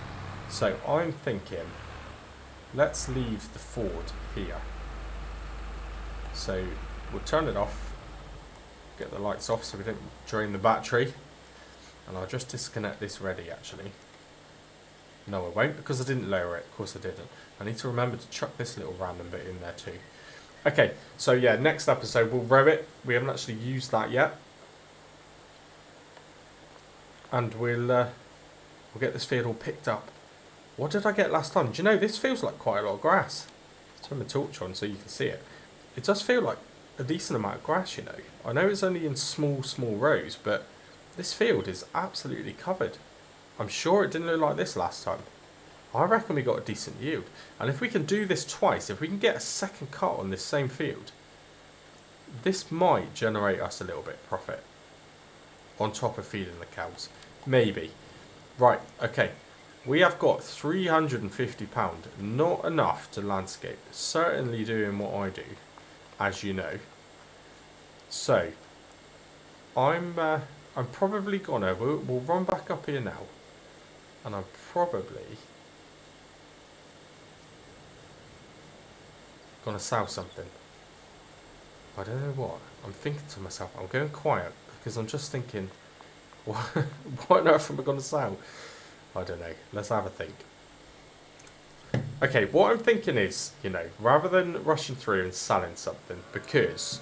So I'm thinking, let's leave the Ford here. So we'll turn it off, get the lights off so we don't drain the battery. And I'll just disconnect this ready, actually. No, I won't, because I didn't lower it. Of course I didn't. I need to remember to chuck this little random bit in there too. Okay, so yeah, next episode we'll row it. We haven't actually used that yet. And we'll get this field all picked up. What did I get last time? Do you know, this feels like quite a lot of grass. Let's turn the torch on so you can see it. It does feel like a decent amount of grass, you know. I know it's only in small rows, but this field is absolutely covered. I'm sure it didn't look like this last time. I reckon we got a decent yield. And if we can do this twice, if we can get a second cut on this same field, this might generate us a little bit of profit. On top of feeding the cows. Maybe. Right, okay. We have got £350. Not enough to landscape. Certainly doing what I do, as you know. So, I'm probably gonna, we'll run back up here now, and I'm probably gonna sell something. I don't know what. I'm thinking to myself, I'm going quiet, because I'm just thinking, what on earth am I gonna sell? I don't know, let's have a think. Okay, what I'm thinking is, you know, rather than rushing through and selling something, because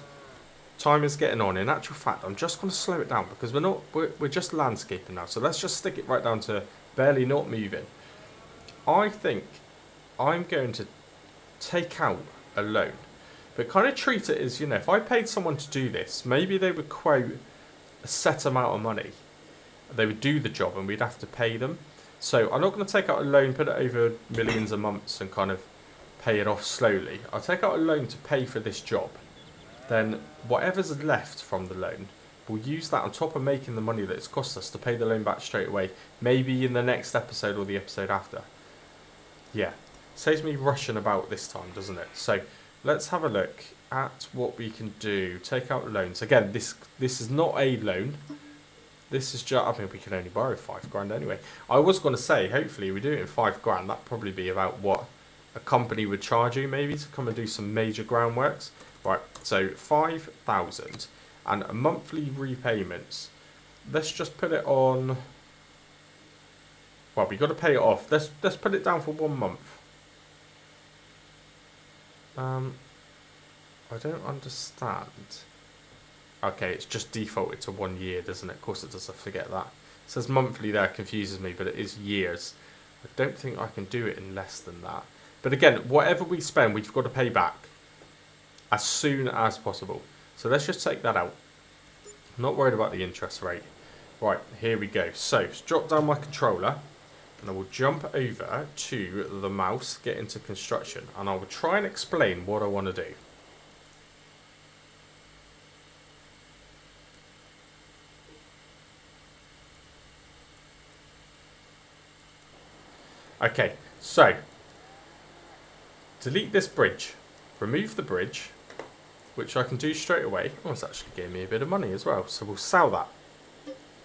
time is getting on. In actual fact, I'm just going to slow it down because we're just landscaping now. So let's just stick it right down to barely not moving. I think I'm going to take out a loan, but kind of treat it as, you know, if I paid someone to do this, maybe they would quote a set amount of money. They would do the job and we'd have to pay them. So I'm not going to take out a loan, put it over millions of months and kind of pay it off slowly. I'll take out a loan to pay for this job. Then whatever's left from the loan, we'll use that on top of making the money that it's cost us to pay the loan back straight away. Maybe in the next episode or the episode after. Yeah, saves me rushing about this time, doesn't it? So let's have a look at what we can do. Take out loans. Again, this is not a loan. This is just, I mean, we can only borrow £5 anyway. I was going to say, hopefully we do it in £5. That'd probably be about what a company would charge you maybe to come and do some major groundworks. Right, so 5,000 and monthly repayments. Let's just put it on. Well, we got to pay it off. Let's put it down for 1 month. I don't understand. Okay, it's just defaulted to 1 year, doesn't it? Of course it does. I forget that. It says monthly there, confuses me, but it is years. I don't think I can do it in less than that. But again, whatever we spend, we've got to pay back as soon as possible. So let's just take that out. I'm not worried about the interest rate. Right, here we go. So, let's drop down my controller. And I will jump over to the mouse, get into construction. And I will try and explain what I want to do. Okay, so delete this bridge, remove the bridge, which I can do straight away. Oh, it's actually gave me a bit of money as well, so we'll sell that.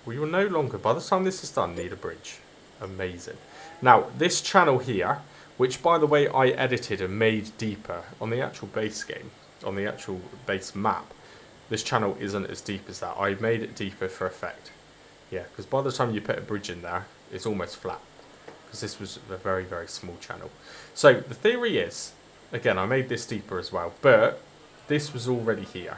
We will no longer, by the time this is done, need a bridge. Amazing. Now, this channel here, which by the way I edited and made deeper on the actual base game, on the actual base map, this channel isn't as deep as that. I made it deeper for effect. Yeah, because by the time you put a bridge in there, it's almost flat. Because this was a very, very small channel. So the theory is, again, I made this deeper as well, but this was already here.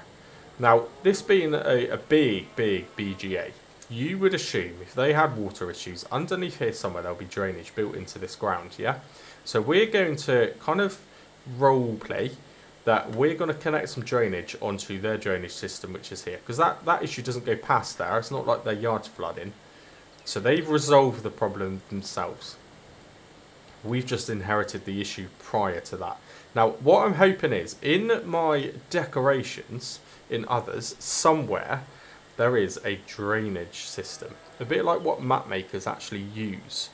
Now, this being a big, big BGA, you would assume if they had water issues, underneath here somewhere there'll be drainage built into this ground, yeah? So we're going to kind of role play that we're going to connect some drainage onto their drainage system, which is here. Because that issue doesn't go past there. It's not like their yard's flooding. So they've resolved the problem themselves. We've just inherited the issue prior to that. Now, what I'm hoping is, in my decorations, in others, somewhere, there is a drainage system. A bit like what map makers actually use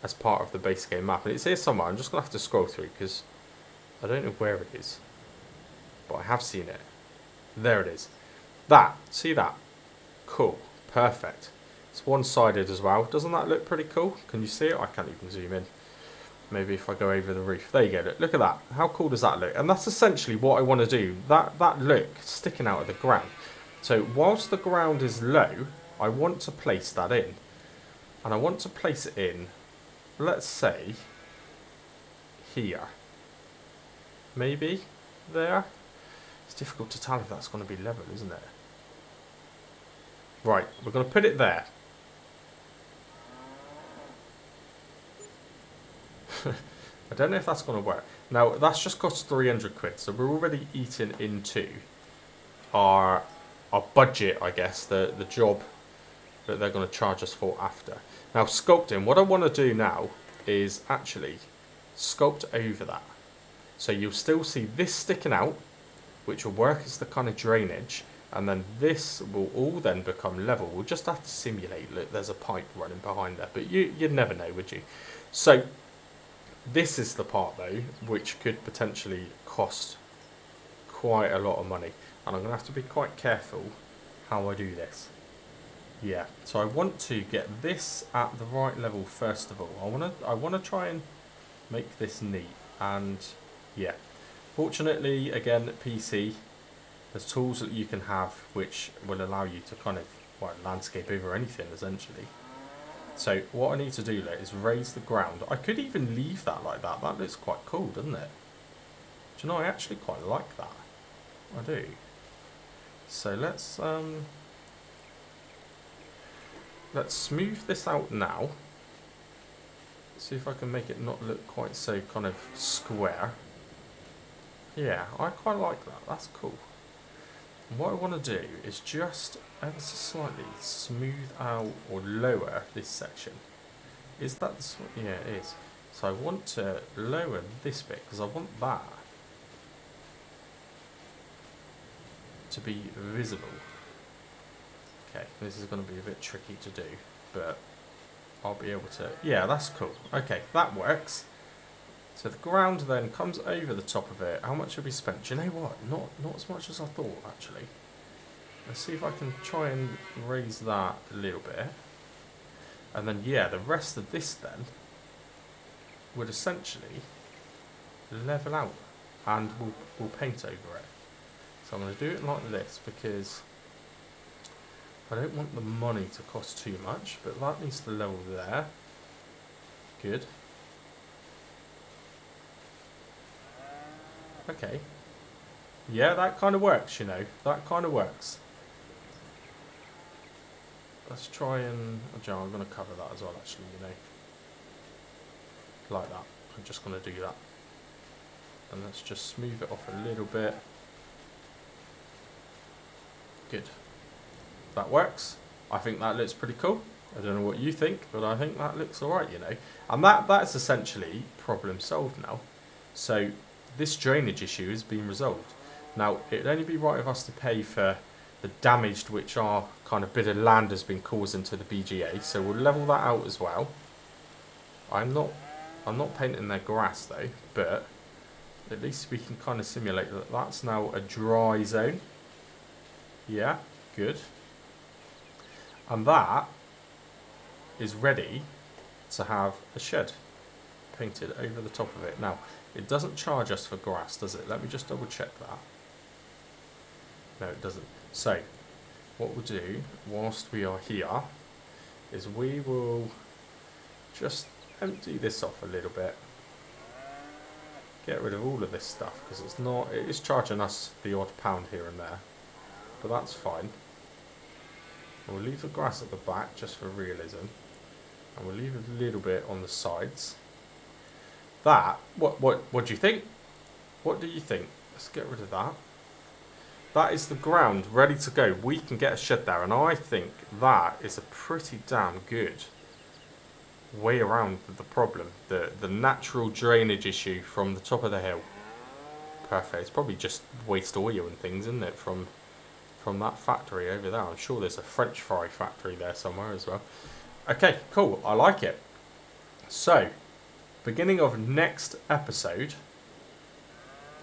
as part of the base game map. And it's here somewhere. I'm just going to have to scroll through because I don't know where it is. But I have seen it. There it is. That. See that? Cool. Perfect. It's one-sided as well. Doesn't that look pretty cool? Can you see it? I can't even zoom in. Maybe if I go over the roof. There you go. Look at that. How cool does that look? And that's essentially what I want to do. That look sticking out of the ground. So whilst the ground is low, I want to place that in. And I want to place it in, let's say, here. Maybe there. It's difficult to tell if that's going to be level, isn't it? Right, we're going to put it there. I don't know if that's going to work. Now, that's just cost 300 quid, so we're already eating into our budget, I guess, the job that they're going to charge us for after. Now, sculpting, what I want to do now is actually sculpt over that. So you'll still see this sticking out, which will work as the kind of drainage, and then this will all then become level. We'll just have to simulate, look, there's a pipe running behind there, but you'd never know, would you? So this is the part, though, which could potentially cost quite a lot of money. And I'm going to have to be quite careful how I do this. Yeah, so I want to get this at the right level first of all. I want to try and make this neat. And yeah, fortunately, again, PC, there's tools that you can have which will allow you to kind of landscape over anything essentially. So what I need to do there is raise the ground. I could even leave that like that. That looks quite cool, doesn't it? Do you know, I actually quite like that. I do. So let's smooth this out now. See if I can make it not look quite so kind of square. Yeah, I quite like that. That's cool. And what I want to do is just ever so slightly smooth out or lower this section. Is that the yeah, it is. So I want to lower this bit because I want that to be visible. Okay, this is going to be a bit tricky to do, but I'll be able to... Yeah, that's cool. Okay, that works. So the ground then comes over the top of it. How much have we spent? Do you know what? Not as much as I thought, actually. Let's see if I can try and raise that a little bit. And then, yeah, the rest of this then would essentially level out, and we'll paint over it. So I'm going to do it like this because I don't want the money to cost too much, but that needs to level there. Good. Okay. Yeah, that kind of works, you know. That kind of works. Let's try and... Oh, I'm going to cover that as well, actually, you know. Like that. I'm just going to do that. And let's just smooth it off a little bit. Good. That works. I think that looks pretty cool. I don't know what you think, but I think that looks alright, you know. And that's essentially problem solved now. So this drainage issue has been resolved. Now, it'd only be right of us to pay for the damage which our kind of bit of land has been causing to the BGA. So we'll level that out as well. I'm not painting their grass though, but at least we can kind of simulate that that's now a dry zone. Yeah, good. And that is ready to have a shed painted over the top of it. Now, it doesn't charge us for grass, does it? Let me just double check that. No, it doesn't. So, what we'll do, whilst we are here, is we will just empty this off a little bit. Get rid of all of this stuff, because it is charging us the odd pound here and there. But that's fine. We'll leave the grass at the back just for realism, and we'll leave a little bit on the sides. That, what do you think? What do you think? Let's get rid of that. That is the ground ready to go. We can get a shed there, and I think that is a pretty damn good way around the problem. The natural drainage issue from the top of the hill. Perfect. It's probably just waste oil and things, isn't it, from that factory over there. I'm sure there's a French fry factory there somewhere as well. Okay, cool. I like it. So, beginning of next episode,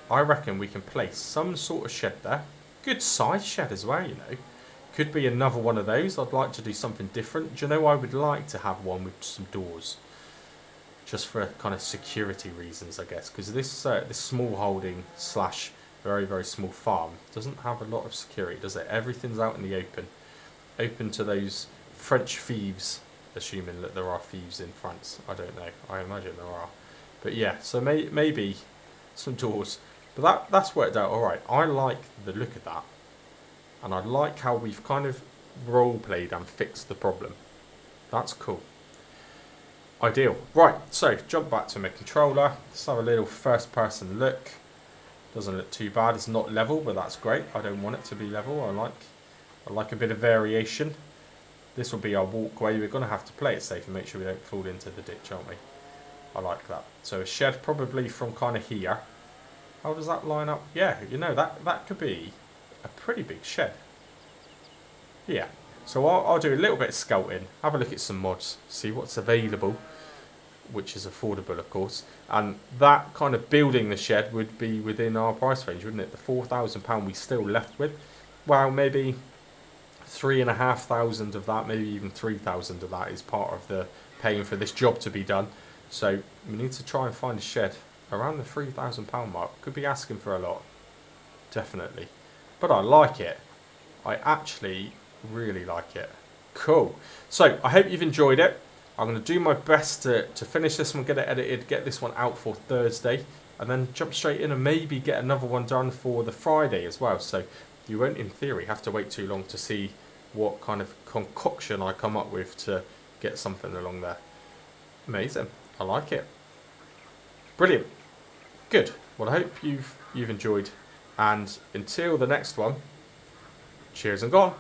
I reckon we can place some sort of shed there. Good size shed as well, you know. Could be another one of those. I'd like to do something different. Do you know, I would like to have one with some doors. Just for kind of security reasons, I guess. Because this small holding slash very, very small farm doesn't have a lot of security, does it? Everything's out in the open. Open to those French thieves, assuming that there are thieves in France. I don't know. I imagine there are. But yeah, so maybe some doors. But that's worked out alright. I like the look of that. And I like how we've kind of role-played and fixed the problem. That's cool. Ideal. Right, so jump back to my controller. Let's have a little first-person look. Doesn't look too bad. It's not level, but that's great. I don't want it to be level. I like a bit of variation. This will be our walkway. We're going to have to play it safe and make sure we don't fall into the ditch, aren't we? I like that. So a shed probably from kind of here. How does that line up? Yeah, you know, that could be a pretty big shed. Yeah. So I'll do a little bit of scouting, have a look at some mods, see what's available, which is affordable, of course. And that kind of building the shed would be within our price range, wouldn't it? The £4,000 we still left with. Well, maybe 3,500 of that, maybe even 3,000 of that is part of the paying for this job to be done. So we need to try and find a shed around the £3,000 mark. Could be asking for a lot, definitely. But I like it. I actually really like it. Cool. So I hope you've enjoyed it. I'm going to do my best to finish this one, get it edited, get this one out for Thursday, and then jump straight in and maybe get another one done for the Friday as well. So you won't, in theory, have to wait too long to see what kind of concoction I come up with to get something along there. Amazing. I like it. Brilliant. Good. Well, I hope you've enjoyed. And until the next one, cheers and gone.